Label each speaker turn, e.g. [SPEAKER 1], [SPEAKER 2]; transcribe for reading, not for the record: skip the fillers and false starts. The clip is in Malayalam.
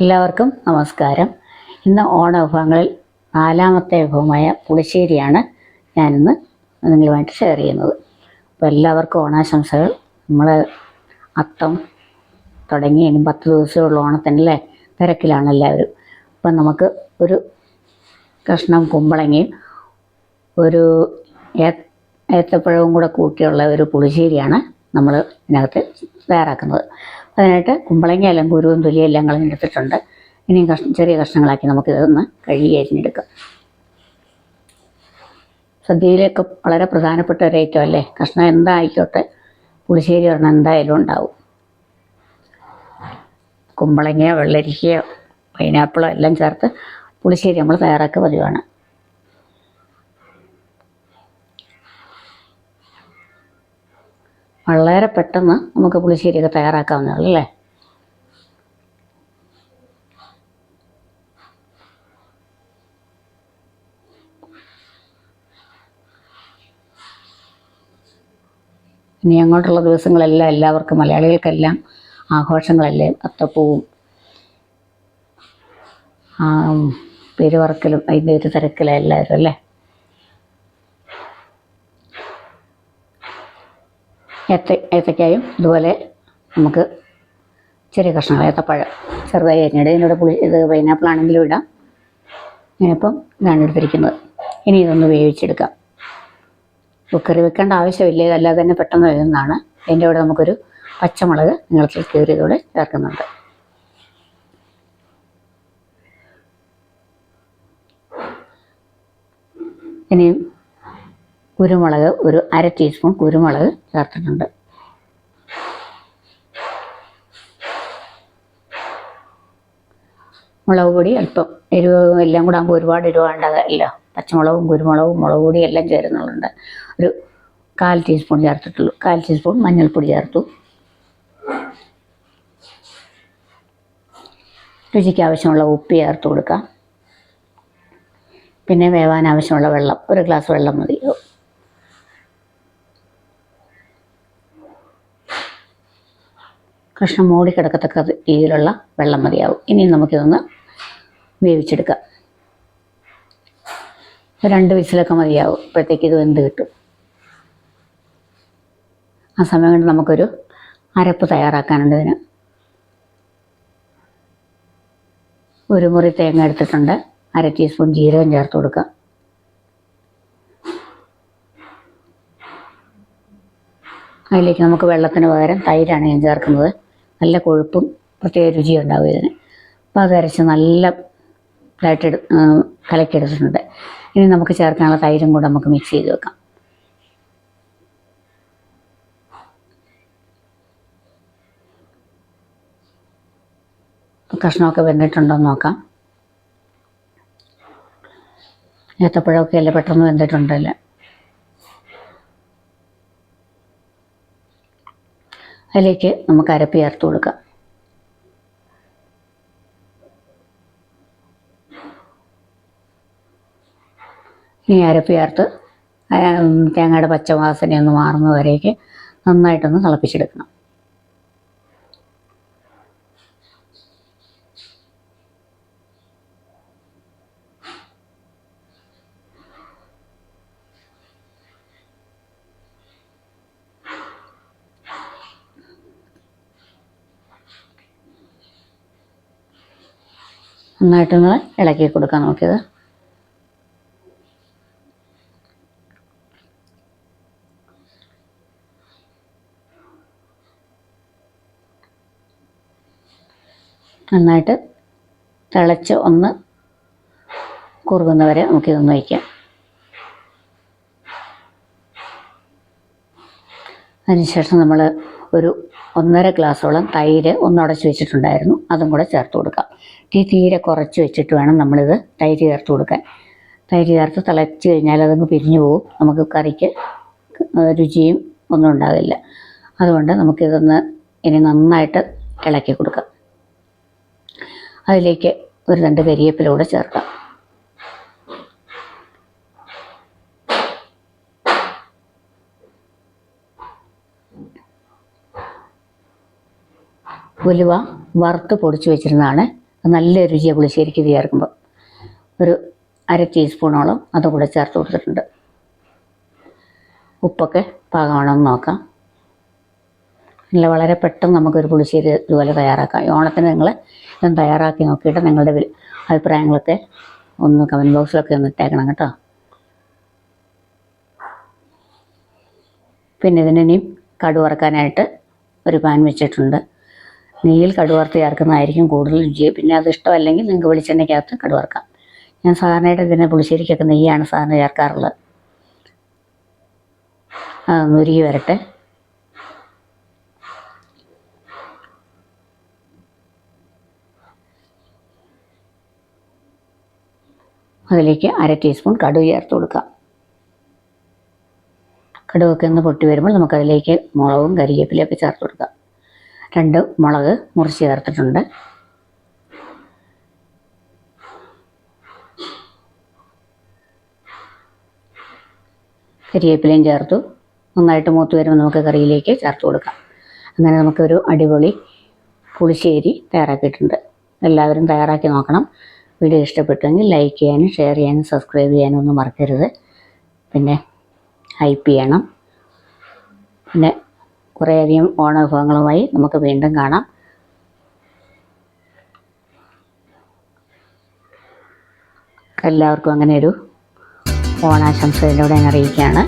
[SPEAKER 1] എല്ലാവർക്കും നമസ്കാരം. ഇന്ന് ഓണ വിഭവങ്ങളിൽ നാലാമത്തെ വിഭവമായ പുളിശ്ശേരിയാണ് ഞാനിന്ന് നിങ്ങളുമായിട്ട് ഷെയർ ചെയ്യുന്നത്. അപ്പോൾ എല്ലാവർക്കും ഓണാശംസകൾ. നമ്മൾ അത്തം തുടങ്ങി ഇനി 10 ദിവസമുള്ള ഓണത്തിനല്ലേ തിരക്കിലാണ് എല്ലാവരും. അപ്പം നമുക്ക് ഒരു കഷ്ണം കുമ്പളങ്ങയും ഒരു ഏത്തപ്പഴവും കൂടെ കൂട്ടിയുള്ള ഒരു പുളിശ്ശേരിയാണ് നമ്മൾ ഇതിനകത്ത് തയ്യാറാക്കുന്നത്. അതിനായിട്ട് കുമ്പളങ്ങ എല്ലാം കുരുവും തൊലിയും എല്ലാം കളഞ്ഞെടുത്തിട്ടുണ്ട്. ഇനിയും ചെറിയ കഷ്ണങ്ങളാക്കി നമുക്കിതൊന്ന് കഴുകി അരിഞ്ഞെടുക്കാം. സദ്യയിലേക്ക് വളരെ പ്രധാനപ്പെട്ട ഒരു ഐറ്റം അല്ലേ. കഷ്ണം എന്തായിക്കോട്ടെ, പുളിശ്ശേരി പറഞ്ഞാൽ എന്തായാലും ഉണ്ടാവും. കുമ്പളങ്ങയോ വെള്ളരിക്കയോ പൈനാപ്പിളോ എല്ലാം ചേർത്ത് പുളിശ്ശേരി നമ്മൾ തയ്യാറാക്കുക പതിവാണ്. വളരെ പെട്ടെന്ന് നമുക്ക് പുളിശ്ശേരിയൊക്കെ തയ്യാറാക്കാവുന്നതാണ് അല്ലേ. ഇനി അങ്ങോട്ടുള്ള ദിവസങ്ങളെല്ലാം എല്ലാവർക്കും മലയാളികൾക്കെല്ലാം ആഘോഷങ്ങളല്ലേ. അത്തപ്പൂവും പെരുവറക്കലും അതിൻ്റെ ഒരു തിരക്കിലാണ് എല്ലാവരും അല്ലേ. ഏത്തക്കായും ഇതുപോലെ നമുക്ക് ചെറിയ കഷ്ണങ്ങൾ ഏത്തപ്പഴം ചെറുതായി അരിഞ്ഞിടുക. ഇതിനോട് ഇത് പൈനാപ്പിൾ ആണെങ്കിലും ഇടാം. ഞാനിപ്പം ഇതാണ് എടുത്തിരിക്കുന്നത്. ഇനി ഇതൊന്ന് വേവിച്ചെടുക്കാം. കുക്കറി വെക്കേണ്ട ആവശ്യമില്ല, ഇതല്ലാതെ തന്നെ പെട്ടെന്ന് വേകുന്നതാണ്. അതിൻ്റെ കൂടെ നമുക്കൊരു പച്ചമുളക് നീളത്തിൽ കീറിയതോടെ ചേർക്കുന്നുണ്ട്. ഇനിയും കുരുമുളക് ഒരു 1/2 ടീസ്പൂൺ കുരുമുളക് ചേർത്തിട്ടുണ്ട്. മുളക് പൊടി അല്പം എരിവ് എല്ലാം കൂടെ ആകുമ്പോൾ ഒരുപാട് എരിവ് വേണ്ടതല്ലോ. പച്ചമുളകും കുരുമുളകും മുളക് പൊടി എല്ലാം ചേരുന്നുണ്ട്. ഒരു 1/4 ടീസ്പൂൺ ചേർത്തിട്ടുള്ളൂ. 1/4 ടീസ്പൂൺ മഞ്ഞൾപ്പൊടി ചേർത്തു. രുചിക്ക് ആവശ്യമുള്ള ഉപ്പ് ചേർത്ത് കൊടുക്കാം. പിന്നെ വേവാൻ ആവശ്യമുള്ള വെള്ളം, 1 ഗ്ലാസ് വെള്ളം മതി. കഷ്ണം മൂടിക്കിടക്കത്തക്ക രീതിയിലുള്ള വെള്ളം മതിയാവും. ഇനി നമുക്കിതൊന്ന് വേവിച്ചെടുക്കാം. 2 വിസിലൊക്കെ മതിയാവും. അപ്പോഴത്തേക്ക് ഇത് വെന്ത് കിട്ടും. ആ സമയം കൊണ്ട് നമുക്കൊരു അരപ്പ് തയ്യാറാക്കാനുണ്ട്. ഇതിന് 1 മുറി തേങ്ങ എടുത്തിട്ടുണ്ട്. 1/2 ടീസ്പൂൺ ജീരകം ചേർത്ത് കൊടുക്കാം. അതിലേക്ക് നമുക്ക് വെള്ളത്തിന് പകരം തൈരാണ് ഞാൻ ചേർക്കുന്നത്. നല്ല കൊഴുപ്പും പ്രത്യേക രുചിയും ഉണ്ടാവും ഇതിന്. അപ്പോൾ അത് അരച്ച് നല്ല ഇതായിട്ട് കലക്കിയെടുത്തിട്ടുണ്ട്. ഇനി നമുക്ക് ചേർക്കാനുള്ള തൈരും കൂടെ നമുക്ക് മിക്സ് ചെയ്ത് വെക്കാം. കഷ്ണമൊക്കെ വെന്തിട്ടുണ്ടോ എന്ന് നോക്കാം. ഏത്തപ്പഴമൊക്കെ അല്ലേ പെട്ടെന്ന് വെന്തിട്ടുണ്ടല്ലോ. അതിലേക്ക് നമുക്ക് അരപ്പ് ചേർത്ത് കൊടുക്കാം. ഇനി അരപ്പ് ചേർത്ത് തേങ്ങയുടെ പച്ചവാസനയൊന്ന് മാറുന്നവരേക്ക് നന്നായിട്ടൊന്ന് തിളപ്പിച്ചെടുക്കണം. നന്നായിട്ടൊന്ന് ഇളക്കി കൊടുക്കാം നമുക്കിത്. നന്നായിട്ട് തിളച്ച് ഒന്ന് കുറുകുന്നവരെ നമുക്കിതൊന്ന് വയ്ക്കാം. അതിനുശേഷം നമ്മൾ ഒരു 1.5 ഗ്ലാസോളം തൈര് ഒന്ന് ഉടച്ച് വെച്ചിട്ടുണ്ടായിരുന്നു. അതും കൂടെ ചേർത്ത് കൊടുക്കാം. തീരെ കുറച്ച് വെച്ചിട്ട് വേണം നമ്മളിത് തൈര് ചേർത്ത് കൊടുക്കാൻ. തൈര് ചേർത്ത് തിളച്ച് കഴിഞ്ഞാൽ അതങ്ങ് പിരിഞ്ഞു പോകും. നമുക്ക് കറിക്ക് രുചിയും ഒന്നും ഉണ്ടാകില്ല. അതുകൊണ്ട് നമുക്കിതൊന്ന് ഇനി നന്നായിട്ട് ഇളക്കി കൊടുക്കാം. അതിലേക്ക് ഒരു 2 കരിവേപ്പില കൂടെ ചേർക്കാം. ഉലുവ വറുത്ത് പൊടിച്ച് വെച്ചിരുന്നതാണ്, നല്ല രുചിയാണ് പുളിശ്ശേരിക്ക് ഇത് ചേർക്കുമ്പോൾ. ഒരു 1/2 ടീസ്പൂണോളം അതും കൂടെ ചേർത്ത് കൊടുത്തിട്ടുണ്ട്. ഉപ്പൊക്കെ പാകമാണെന്ന് നോക്കാം. നല്ല വളരെ പെട്ടെന്ന് നമുക്കൊരു പുളിശ്ശേരി ഇതുപോലെ തയ്യാറാക്കാം. ഈ ഓണത്തിന് നിങ്ങൾ ഇതൊന്ന് തയ്യാറാക്കി നോക്കിയിട്ട് നിങ്ങളുടെ അഭിപ്രായങ്ങളൊക്കെ ഒന്ന് കമൻറ്റ് ബോക്സിലൊക്കെ ഒന്ന് ഇട്ടേക്കണം കേട്ടോ. പിന്നെ ഇതിനിയും കടുക് വറുക്കാനായിട്ട് ഒരു പാൻ വെച്ചിട്ടുണ്ട്. നെയ്യിൽ കടുക് വറുത്ത് ചേർക്കുന്നതായിരിക്കും കൂടുതൽ രുചി. പിന്നെ അത് ഇഷ്ടമല്ലെങ്കിൽ നിങ്ങൾക്ക് വെളിച്ചെണ്ണയ്ക്കകത്ത് കടുക് വറുക്കാം. ഞാൻ സാധാരണയായിട്ട് ഇതിനെ പുളിശ്ശേരിക്കൊക്കെ നെയ്യാണ് സാധാരണ ചേർക്കാറുള്ളത്. അതൊന്ന് ഉരുകി വരട്ടെ. അതിലേക്ക് 1/2 ടീസ്പൂൺ കടുക് ചേർത്ത് കൊടുക്കാം. കടുകൊക്കെ ഒന്ന് പൊട്ടി വരുമ്പോൾ നമുക്കതിലേക്ക് മുളകും കരിവേപ്പിലയൊക്കെ ചേർത്ത് കൊടുക്കാം. 2 മുളക് മുറിച്ച് ചേർത്തിട്ടുണ്ട്. കരിവേപ്പിലയും ചേർത്തു. നന്നായിട്ട് മൂത്ത് വരുമ്പോൾ നമുക്ക് കറിയിലേക്ക് ചേർത്ത് കൊടുക്കാം. അങ്ങനെ നമുക്കൊരു അടിപൊളി പുളിശ്ശേരി തയ്യാറാക്കിയിട്ടുണ്ട്. എല്ലാവരും തയ്യാറാക്കി നോക്കണം. വീഡിയോ ഇഷ്ടപ്പെട്ടെങ്കിൽ ലൈക്ക് ചെയ്യാനും ഷെയർ ചെയ്യാനും സബ്സ്ക്രൈബ് ചെയ്യാനും ഒന്നും മറക്കരുത്. പിന്നെ ഹൈപ്പ് ചെയ്യണം. പിന്നെ കുറേയധികം ഓണവിഭവങ്ങളുമായി നമുക്ക് വീണ്ടും കാണാം. എല്ലാവർക്കും അങ്ങനെ ഒരു ഓണാശംസ ഇതിലൂടെ ഞാൻ അറിയിക്കുകയാണ്.